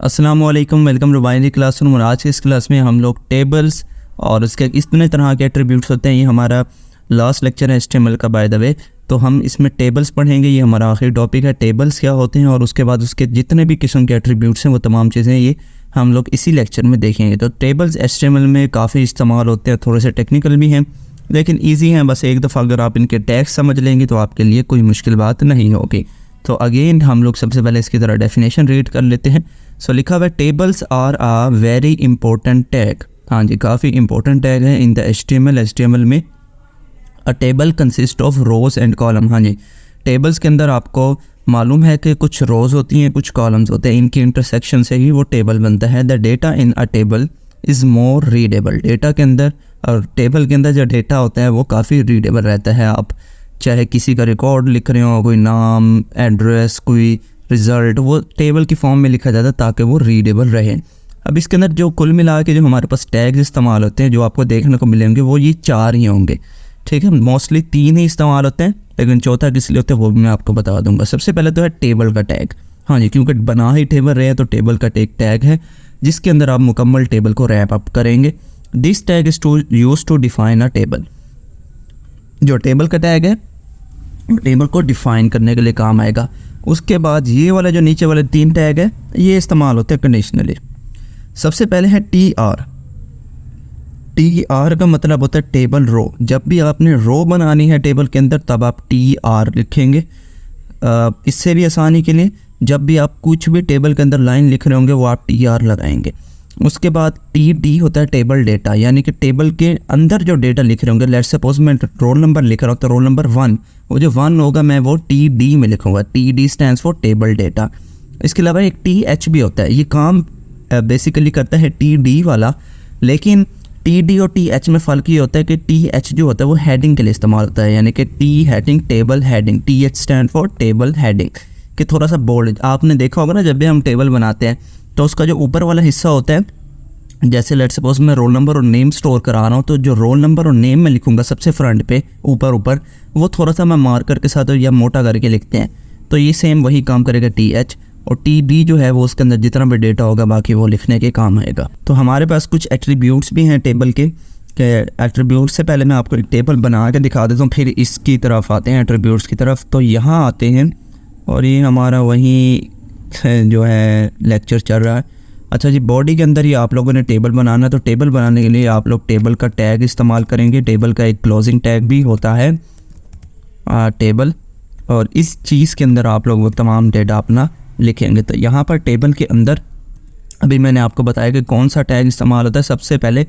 अस्सलाम वालेकुम, welcome to binary classroom. और आज की इस क्लास में हम लोग टेबल्स और उसके इतने तरह के एट्रीब्यूट्स होते हैं। ये हमारा लास्ट लेक्चर है HTML का बाय द वे। तो हम इसमें टेबल्स पढ़ेंगे, ये हमारा आखिरी टॉपिक है। टेबल्स क्या होते हैं और उसके बाद उसके जितने भी किस्म के एट्रीब्यूट्स हैं वो तमाम चीज़ें ये हम लोग इसी लेक्चर में देखेंगे। तो टेबल्स HTML में काफ़ी इस्तेमाल होते हैं, थोड़े से टेक्निकल भी हैं लेकिन ईजी हैं। बस एक दफ़ा अगर आप इनके टैग्स समझ लेंगे तो आपके लिए कोई मुश्किल बात नहीं होगी। तो अगेन हम लोग सबसे पहले इसकी तरह डेफिनेशन रीड कर लेते हैं। सो लिखा हुआ है tables are a very important tag. हाँ जी, काफ़ी इंपॉर्टेंट टैग है इन द HTML में। अ table consist of rose and column. हाँ जी, टेबल्स के अंदर आपको मालूम है कि कुछ रोज़ होती हैं, कुछ कॉलम्स होते हैं, इनकी इंटरसेक्शन से ही वो टेबल बनता है। The data in a table is more readable. Data के अंदर और टेबल के अंदर जो डेटा होता है वो काफ़ी रीडेबल रहता है। आप चाहे किसी का रिकॉर्ड लिख रहे हो, कोई नाम, एड्रेस, कोई रिज़ल्ट, वो टेबल की फॉर्म में लिखा जाता है ताकि वो रीडेबल रहे। अब इसके अंदर जो कुल मिला के जो हमारे पास टैग्स इस्तेमाल होते हैं, जो आपको देखने को मिलेंगे, वो ये 4 ही होंगे। ठीक है, मोस्टली 3 ही इस्तेमाल होते हैं लेकिन चौथा किस लिए होता है वो भी मैं आपको बता दूंगा। सबसे पहले तो है टेबल का टैग। हाँ जी, क्योंकि बना ही टेबल रहे हैं तो टेबल का एक टैग है जिसके अंदर आप मुकम्मल टेबल को रैप अप करेंगे। This tag is use to define a table. जो टेबल का टैग है टेबल को डिफाइन करने के लिए काम आएगा। उसके बाद ये वाला जो नीचे वाले 3 टैग है ये इस्तेमाल होते हैं कंडीशनली। सबसे पहले है TR। TR का मतलब होता है टेबल रो। जब भी आपने रो बनानी है टेबल के अंदर तब आप TR लिखेंगे। इससे भी आसानी के लिए जब भी आप कुछ भी टेबल के अंदर लाइन लिख रहे होंगे वो आप TR लगाएंगे। उसके बाद TD होता है टेबल डेटा, यानी कि टेबल के अंदर जो डेटा लिख रहे होंगे। लेट्स सपोज मैं रोल नंबर लिख रहा हूँ तो रोल नंबर 1, वो जो 1 होगा मैं वो TD में लिखूँगा। TD stands for table data. इसके अलावा एक TH भी होता है। ये काम बेसिकली करता है TD वाला, लेकिन TD और TH में फ़र्क ये होता है कि TH जो होता है वो हेडिंग के लिए इस्तेमाल होता है, यानी कि T heading, table heading. TH stand for table heading, कि थोड़ा सा बोल्ड। आपने देखा होगा ना, जब भी हम टेबल बनाते हैं तो उसका जो ऊपर वाला हिस्सा होता है, जैसे लेट्स सपोज मैं रोल नंबर और नेम स्टोर करा रहा हूँ तो जो रोल नंबर और नेम में लिखूँगा सबसे फ्रंट पे ऊपर वो थोड़ा सा मैं मार्कर के साथ या मोटा करके लिखते हैं। तो ये सेम वही काम करेगा TH। और TD जो है वो उसके अंदर जितना भी डेटा होगा बाकी वो लिखने के काम आएगा। तो हमारे पास कुछ एट्रीब्यूट्स भी हैं टेबल के। एट्रीब्यूट्स से पहले मैं आपको एक टेबल बना के दिखा देता हूँ, फिर इसकी तरफ आते हैं एट्रीब्यूट्स की तरफ। तो यहाँ आते हैं और ये हमारा वही जो है लेक्चर चल रहा है। अच्छा जी, बॉडी के अंदर ही आप लोगों ने टेबल बनाना है। तो टेबल बनाने के लिए आप लोग टेबल का टैग इस्तेमाल करेंगे। टेबल का एक क्लोजिंग टैग भी होता है टेबल, और इस चीज़ के अंदर आप लोग वो तमाम डेटा अपना लिखेंगे। तो यहाँ पर टेबल के अंदर अभी मैंने आपको बताया कि कौन सा टैग इस्तेमाल होता है। सबसे पहले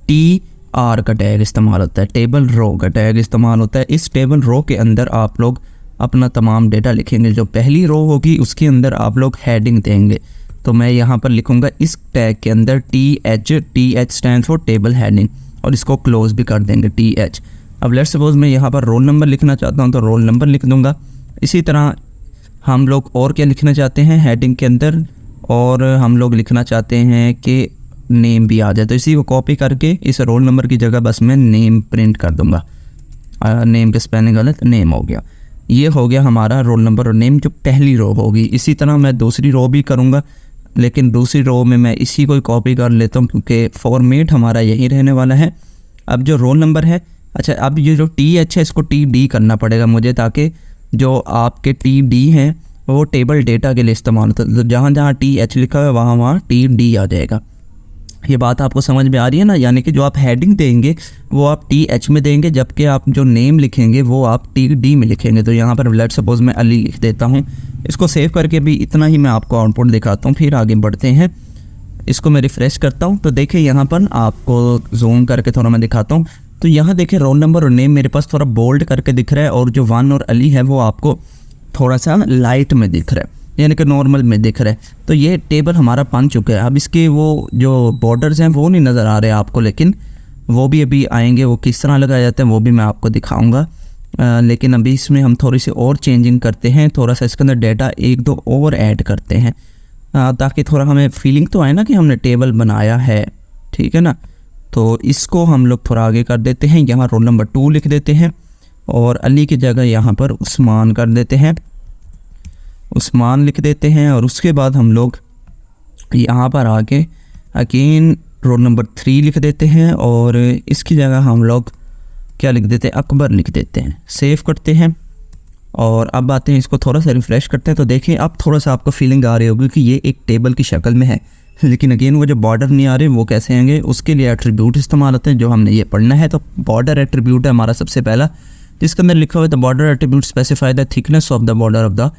TR का टैग इस्तेमाल होता है, टेबल रो का टैग इस्तेमाल होता है। इस टेबल रो के अंदर आप लोग अपना तमाम डेटा लिखेंगे। जो पहली रो होगी उसके अंदर आप लोग हेडिंग देंगे। तो मैं यहाँ पर लिखूँगा इस टैग के अंदर TH stand for table heading, और इसको क्लोज भी कर देंगे TH। अब लेट्स सपोज मैं यहाँ पर रोल नंबर लिखना चाहता हूँ तो रोल नंबर लिख दूँगा। इसी तरह हम लोग और क्या लिखना चाहते हैं हेडिंग के अंदर, और हम लोग लिखना चाहते हैं कि नेम भी आ जाए। तो इसी को कॉपी करके इस रोल नंबर की जगह बस मैं नेम प्रिंट कर दूँगा। नेम के स्पेलिंग गलत, नेम हो गया। ये हो गया हमारा रोल नंबर और नेम जो पहली रो होगी। इसी तरह मैं दूसरी रो भी करूँगा, लेकिन दूसरी रो में मैं इसी को कॉपी कर लेता हूँ क्योंकि फॉर्मेट हमारा यही रहने वाला है। अब जो रोल नंबर है, अच्छा अब ये जो TH है इसको TD करना पड़ेगा मुझे, ताकि जो आपके TD हैं वो टेबल डेटा के लिए इस्तेमाल होता है। तो जहाँ जहाँ TH लिखा है वहाँ TD आ जाएगा। ये बात आपको समझ में आ रही है ना? यानी कि जो आप हेडिंग देंगे वो आप TH में देंगे, जबकि आप जो नेम लिखेंगे वो आप TD में लिखेंगे। तो यहाँ पर लेट्स सपोज मैं अली लिख देता हूँ। इसको सेव करके भी इतना ही मैं आपको आउटपुट दिखाता हूँ, फिर आगे बढ़ते हैं। इसको मैं रिफ़्रेश करता हूँ तो देखिए यहाँ पर आपको जूम करके थोड़ा मैं दिखाता हूँ। तो यहाँ देखिए रोल नंबर और नेम मेरे पास थोड़ा बोल्ड करके दिख रहा है, और जो 1 और अली है वो आपको थोड़ा सा लाइट में दिख रहा है, यानी कि नॉर्मल में दिख रहा है। तो ये टेबल हमारा बन चुका है। अब इसके वो जो बॉर्डर्स हैं वो नहीं नज़र आ रहे आपको, लेकिन वो भी अभी आएंगे। वो किस तरह लगाए जाते हैं वो भी मैं आपको दिखाऊंगा। लेकिन अभी इसमें हम थोड़ी सी और चेंजिंग करते हैं, थोड़ा सा इसके अंदर डेटा 1-2 और ऐड करते हैं, ताकि थोड़ा हमें फीलिंग तो आए ना कि हमने टेबल बनाया है। ठीक है ना? तो इसको हम लोग थोड़ा आगे कर देते हैं। यहाँ रोल नंबर 2 लिख देते हैं और अली की जगह यहाँ पर उस्मान कर देते हैं, उस्मान लिख देते हैं। और उसके बाद हम लोग यहाँ पर आके अगेन रोल नंबर 3 लिख देते हैं और इसकी जगह हम लोग क्या लिख देते हैं, अकबर लिख देते हैं। सेव करते हैं और अब आते हैं इसको थोड़ा सा रिफ़्रेश करते हैं। तो देखिए अब थोड़ा सा आपको फीलिंग आ रही होगी कि ये एक टेबल की शक्ल में है, लेकिन अगेन वो जो बॉर्डर नहीं आ रहे वो कैसे आएंगे, उसके लिए एट्रीब्यूट इस्तेमाल होते हैं जो हमने ये पढ़ना है। तो बॉर्डर एट्रीब्यूट है हमारा सबसे पहला, जिसके अंदर लिखा हुआ है the border attribute specify the thickness of the border of the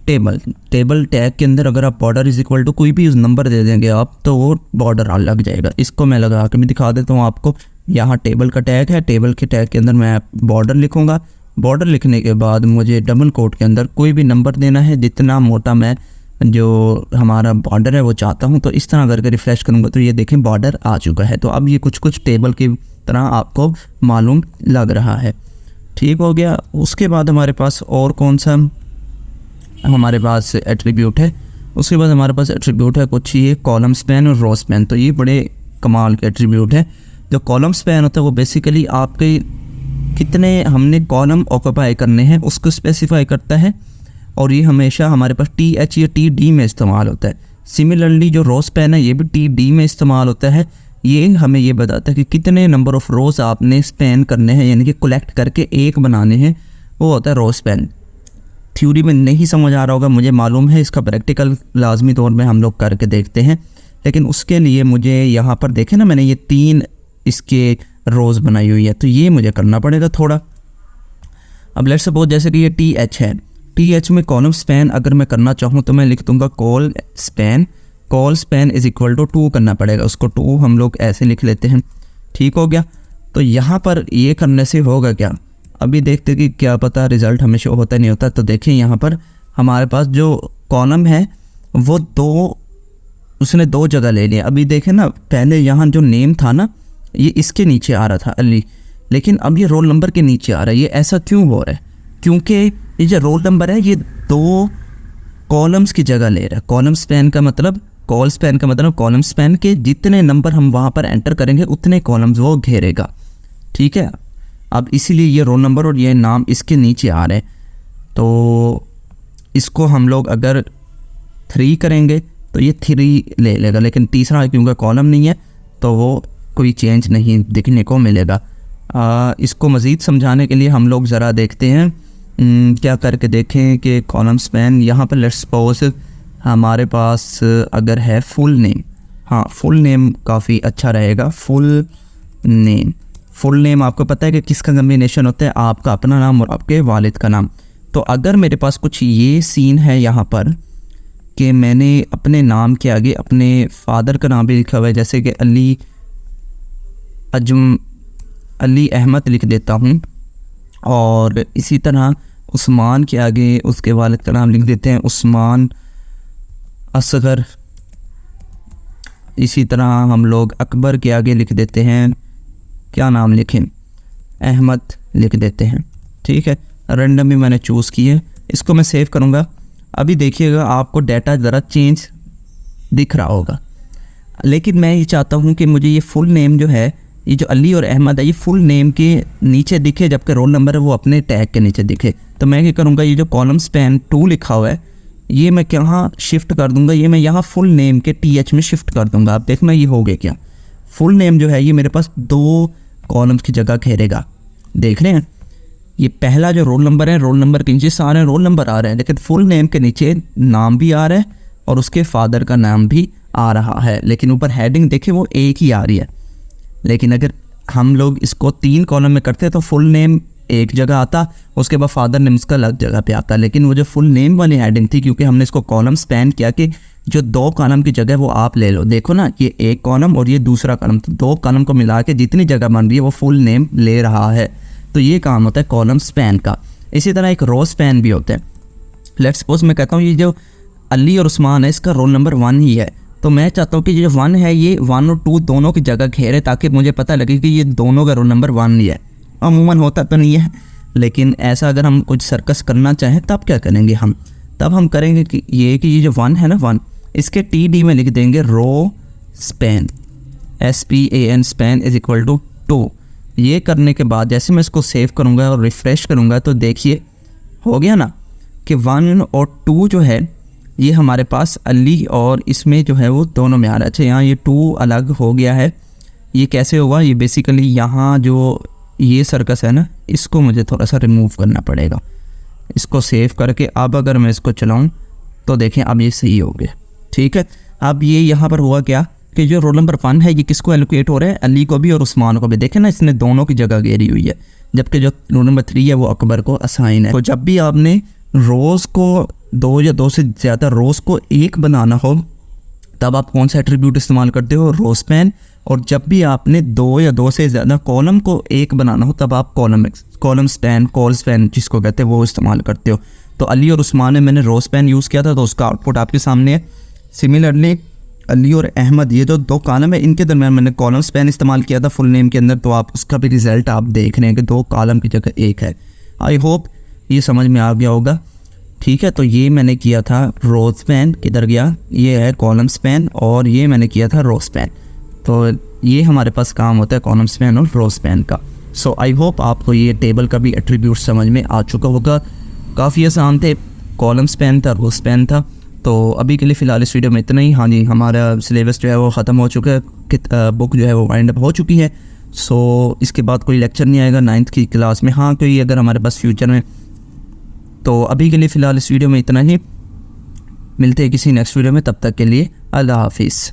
table. Table tag के अंदर अगर आप बॉर्डर इज इक्वल टू कोई भी नंबर दे देंगे आप, तो वो बॉर्डर लग जाएगा। इसको मैं लगा के भी दिखा देता हूँ आपको। यहाँ टेबल का टैग है, टेबल के टैग के अंदर मैं बॉर्डर लिखूँगा। बॉर्डर लिखने के बाद मुझे डबल कोट के अंदर कोई भी नंबर देना है, जितना मोटा मैं जो हमारा बॉर्डर है वो चाहता हूँ। तो इस तरह करके रिफ़्रेश करूँगा तो ये देखें बॉर्डर आ चुका है। तो अब ये कुछ टेबल की तरह आपको मालूम लग रहा है। ठीक हो गया। उसके बाद हमारे पास और कौन सा हमारे पास एट्रीब्यूट है, उसके बाद हमारे पास एट्रीब्यूट है कुछ ये कॉलम स्पैन और रो स्पैन। तो ये बड़े कमाल के एट्रीब्यूट है। जो कॉलम स्पैन होता है वो बेसिकली आपके कितने हमने कॉलम ऑक्यूपाई करने हैं उसको स्पेसिफाई करता है, और ये हमेशा हमारे पास TH या TD में इस्तेमाल होता है। सिमिलरली जो रो स्पैन है ये भी TD में इस्तेमाल होता है। ये हमें ये बताता है कि कितने नंबर ऑफ़ रोज़ आपने स्पैन करने हैं, यानी कि कलेक्ट करके एक बनाने हैं, वो होता है रो स्पैन। थ्योरी में नहीं समझ आ रहा होगा मुझे मालूम है, इसका प्रैक्टिकल लाजमी तौर पे हम लोग करके देखते हैं। लेकिन उसके लिए मुझे यहाँ पर देखें ना, मैंने ये 3 इसके रोज़ बनाई हुई है, तो ये मुझे करना पड़ेगा थोड़ा। अब लेट्स सपोज जैसे कि ये TH है, TH में कॉलम स्पैन अगर मैं करना चाहूँ तो मैं लिख दूँगा col span is equal to 2 करना पड़ेगा। उसको 2 हम लोग ऐसे लिख लेते हैं। ठीक हो गया। तो यहाँ पर ये करने से होगा क्या, अभी देखते कि क्या पता रिज़ल्ट हमें शो होता नहीं होता। तो देखिए यहाँ पर हमारे पास जो कॉलम है वो उसने 2 जगह ले लिया। अभी देखें ना, पहले यहाँ जो नेम था ना ये इसके नीचे आ रहा था अली, लेकिन अब ये रोल नंबर के नीचे आ रहा है। ये ऐसा क्यों हो रहा है, क्योंकि ये जो रोल नंबर है ये 2 कॉलम्स की जगह ले रहा है। कॉल स्पैन का मतलब कॉलम स्पैन के जितने नंबर हम वहाँ पर एंटर करेंगे उतने कॉलम्स वो घेरेगा। ठीक है। अब इसीलिए ये रोल नंबर और ये नाम इसके नीचे आ रहे हैं। तो इसको हम लोग अगर 3 करेंगे तो ये 3 ले लेगा, लेकिन तीसरा क्योंकि कॉलम नहीं है तो वो कोई चेंज नहीं दिखने को मिलेगा। इसको मज़ीद समझाने के लिए हम लोग ज़रा देखते हैं क्या करके देखें कि कॉलम स्पैन यहाँ पर लेट्स सपोज हमारे पास अगर है फुल नेम, हाँ फुल नेम काफ़ी अच्छा रहेगा। फुल नेम आपको पता है कि किसका कम्बिनेशन होता है, आपका अपना नाम और आपके वालिद का नाम। तो अगर मेरे पास कुछ ये सीन है यहाँ पर कि मैंने अपने नाम के आगे अपने फादर का नाम भी लिखा हुआ है, जैसे कि अली अहमद लिख देता हूँ, और इसी तरह उस्मान के आगे उसके वालिद का नाम लिख देते हैं उस्मान असगर। इसी तरह हम लोग अकबर के आगे लिख देते हैं, क्या नाम लिखें, अहमद लिख देते हैं। ठीक है, रैंडम भी मैंने चूज़ किए। इसको मैं सेव करूँगा। अभी देखिएगा आपको डाटा ज़रा चेंज दिख रहा होगा, लेकिन मैं ये चाहता हूँ कि मुझे ये फुल नेम जो है, ये जो अली और अहमद है, ये फुल नेम के नीचे दिखे, जबकि रोल नंबर है वो अपने टैग के नीचे दिखे। तो मैं क्या करूँगा, ये जो कॉलम स्पैन 2 लिखा हुआ है ये मैं कहाँ शिफ्ट कर दूँगा, ये मैं यहाँ फुल नेम के TH में शिफ्ट कर दूँगा। आप देखना ये हो गया क्या, फुल नेम जो है ये मेरे पास 2 कॉलम्स की जगह घेरेगा। देख रहे हैं, ये पहला जो रोल नंबर है, रोल नंबर के नीचे सारे रोल नंबर आ रहे हैं, लेकिन फुल नेम के नीचे नाम भी आ रहा है और उसके फादर का नाम भी आ रहा है, लेकिन ऊपर हेडिंग देखें वो एक ही आ रही है। लेकिन अगर हम लोग इसको 3 कॉलम में करते तो फुल नेम एक जगह आता, उसके बाद फादर नेम इसका अलग जगह पे आता। लेकिन वो जो फुल नेम वाली हेडिंग थी, क्योंकि हमने इसको कॉलम स्पैन किया कि जो 2 कॉलम की जगह वो आप ले लो। देखो ना, ये एक कॉलम और ये दूसरा कॉलम, तो 2 कॉलम को मिला के जितनी जगह बन रही है वो फुल नेम ले रहा है। तो ये काम होता है कॉलम स्पैन का। इसी तरह एक रो स्पैन भी होता है। लेट्स सपोज मैं कहता हूँ ये जो अली और उस्मान है इसका रोल नंबर 1 ही है, तो मैं चाहता हूँ कि ये जो 1 है ये 1 और 2 दोनों की जगह घेरे, ताकि मुझे पता लगे कि ये दोनों का रोल नंबर 1 ही है। अमूमन होता तो नहीं है, लेकिन ऐसा अगर हम कुछ सर्कस करना चाहें तब क्या करेंगे हम, तब हम करेंगे कि ये जो 1 है ना 1, इसके TD में लिख देंगे row span, SPAN span is equal to 2। ये करने के बाद जैसे मैं इसको सेव करूँगा और रिफ़्रेश करूँगा तो देखिए हो गया ना कि 1 और 2 जो है ये हमारे अली और इसमें जो है वो दोनों में आ रहा है। अच्छा यहाँ ये 2 अलग हो गया है, ये कैसे होगा? ये बेसिकली यहाँ जो ये सर्कस है ना, इसको मुझे थोड़ा सा रिमूव करना पड़ेगा। इसको सेव करके अब अगर मैं इसको चलाऊँ तो देखें अब ये सही हो गया। ठीक है, अब ये यहाँ पर हुआ क्या कि जो रोल नंबर 1 है ये किसको एलोकेट हो रहा है? अली को भी और उस्मान को भी। देखें ना, इसने दोनों की जगह घेरी हुई है, जबकि जो रोल नंबर 3 है वो अकबर को असाइन है। तो जब भी आपने रोज़ को 2 या 2 से ज़्यादा रोज़ को एक बनाना हो तब आप कौन सा एट्रीब्यूट इस्तेमाल करते हो? Row span. और जब भी आपने 2 या 2 से ज़्यादा कॉलम को एक बनाना हो तब आप कॉलम स्पैन, कॉल स्पैन जिसको कहते हैं वो इस्तेमाल करते हो। तो अली और उस्मान में मैंने रो स्पैन यूज़ किया था तो उसका आउटपुट आपके सामने है। सिमिलरली अली और अहमद, ये जो 2 कॉलम है इनके दरमियान मैंने कॉलम स्पैन इस्तेमाल किया था फुल नेम के अंदर, तो आप उसका भी रिज़ल्ट आप देख रहे हैं कि 2 कॉलम की जगह एक है। आई होप ये समझ में आ गया होगा। ठीक है, तो ये मैंने किया था रो स्पैन, किधर गया? ये है कॉलम स्पैन, और ये मैंने किया था रो स्पैन। तो ये हमारे पास काम होता है कॉलम स्पैन और रो स्पैन का। सो आई होप आपको ये टेबल का भी एट्रीब्यूट समझ में आ चुका होगा। काफ़ी आसान थे, कॉलम स्पैन था, रो स्पैन था। तो अभी के लिए फ़िलहाल इस वीडियो में इतना ही। हाँ जी, हमारा सिलेबस जो है वो ख़त्म हो चुका है, बुक जो है वो वाइंड अप हो चुकी है। सो इसके बाद कोई लेक्चर नहीं आएगा 9th की क्लास में। हाँ, कोई अगर हमारे पास फ्यूचर में। तो अभी के लिए फ़िलहाल इस वीडियो में इतना ही। मिलते हैं किसी नेक्स्ट वीडियो में, तब तक के लिए अल्लाह हाफिज़।